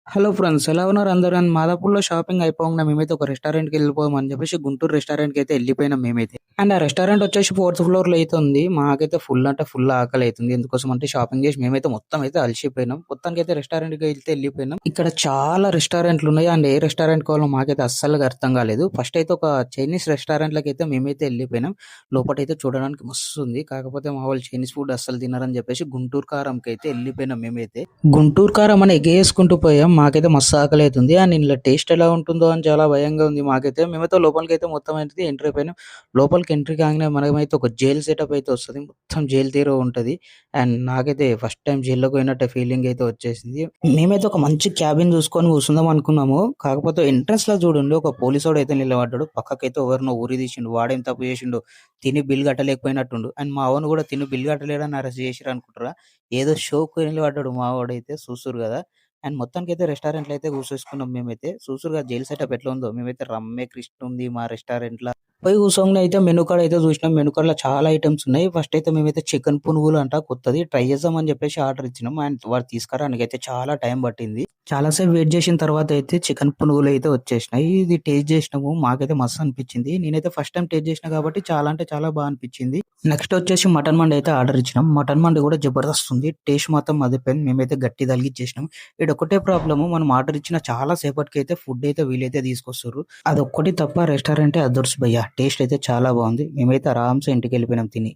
Hello friends, ఎలా ఉన్నారు అందరూ? అండ్ మాదాపూర్‌లో షాపింగ్ అయిపోంగానే మేమైతే ఒక రెస్టారెంట్‌కి వెళ్ళిపోదాం అని చెప్పేసి గుంటూరు రెస్టారెంట్‌కి అయితే వెళ్ళిపోయినాం మేమైతే. అండ్ ఆ రెస్టారెంట్ వచ్చేసి ఫోర్త్ ఫ్లోర్‌లో అయితే ఉంది. మాకైతే ఫుల్ అంటే ఫుల్ ఆకలి అయితుంది. ఎందుకోసం అంటే షాపింగ్ చేసి మేమైతే మొత్తం అయితే అలసిపోయినాం. మొత్తానికైతే రెస్టారెంట్‌కి అయితే వెళ్ళిపోయినాం. ఇక్కడ చాలా రెస్టారెంట్లు ఉన్నాయి. అండ్ ఏ రెస్టారెంట్ కావాలో మాకైతే అస్సలుగా అర్థం కాలేదు. ఫస్ట్ అయితే ఒక చైనీస్ రెస్టారెంట్‌లకి అయితే మేమైతే వెళ్ళిపోయినాం. లోపటైతే చూడడానికి మస్తు ఉంది. కాకపోతే మా వాళ్ళు చైనీస్ ఫుడ్ అస్సలు తినరని చెప్పేసి గుంటూరు కారంకి అయితే వెళ్ళిపోయినాం మేమైతే. గుంటూరు కారం అని ఎగేసుకుంటూ పోయాం. మాకైతే మస్తు ఆకలైతుంది. అండ్ ఇందులో టేస్ట్ ఎలా ఉంటుందో అని చాలా భయంగా ఉంది మాకైతే. మేమైతే లోపలికైతే మొత్తం అయితే ఎంటర్ అయిపోయినాం. లోపలికి ఎంట్రీ కాగానే మనమైతే ఒక జైల్ సెటప్ అయితే వస్తది. మొత్తం జైలు తీరు ఉంటది. అండ్ నాకైతే ఫస్ట్ టైమ్ జైల్లోకి పోయినట్టే ఫీలింగ్ అయితే వచ్చేసింది. మేమైతే ఒక మంచి క్యాబిన్ చూసుకొని కూర్చుందాం అనుకున్నాము. కాకపోతే ఎంట్రన్స్‌లో చూడండి, ఒక పోలీసోడైతే నిలబడ్డాడు. పక్కకైతే ఎవరినో ఉరి తీసిండు. వాడేం తప్పు చేసిండో తిని బిల్ కట్టలేకపోయినట్టుండు. అండ్ మా వోడిని కూడా తిని బిల్ కట్టలేడని అరెస్ట్ చేసిర్రు అనుకుంటారా? ఏదో షోకు నిలబడ్డాడు మావోడైతే చూస్తుర్రు గదా! అండ్ మొత్తానికైతే రెస్టారెంట్‌లో అయితే కూసేసుకున్నాం మేమైతే. చూస్తుర్రుగా జైలు సెటప్ ఎట్లా ఉందో. మేమైతే రమ్మే కృష్ణ ఉంది మా రెస్టారెంట్‌ల. పోయి కూసోంగానే అయితే మెనూ కార్డ్ అయితే చూసినాం. మెనూ కార్డ్‌లో చాలా ఐటెమ్స్ ఉన్నాయి. ఫస్ట్ అయితే మేమైతే చికెన్ పునుగులు అంట కొత్తది ట్రై చేద్దామని చెప్పేసి ఆర్డర్ ఇచ్చినాం. అండ్ వాడు తీసుకురానికైతే చాలా టైం పట్టింది. చాలా సేపు వెయిట్ చేసిన తర్వాత అయితే చికెన్ పునుగులు అయితే వచ్చేసినాయి. ఇది టేస్ట్ చేసినాము. మాకైతే మస్తు అనిపించింది. నేనైతే ఫస్ట్ టైమ్ టేస్ట్ చేసినా కాబట్టి చాలా అంటే చాలా బా అనిపించింది. నెక్స్ట్ వచ్చేసి మటన్ మండి అయితే ఆర్డర్ ఇచ్చినాం. మటన్ మండి కూడా జబర్దస్త్ ఉంది. టేస్ట్ మాత్రం అదిరిపోయింది. మేమైతే గట్టి తలిగిచ్చేసినాం. ఈడొక్కటే ప్రాబ్లము, మనం ఆర్డర్ ఇచ్చిన చాలా సేపటికైతే ఫుడ్ అయితే వీళ్ళైతే తీసుకొస్తుర్రు. అదొక్కటి తప్ప రెస్టారెంటే అదుర్స్ భయ్యా. టేస్ట్ అయితే చాలా బాగుంది. మేమైతే ఆరాంసే ఇంటికెళ్ళిపోయినాం తిని.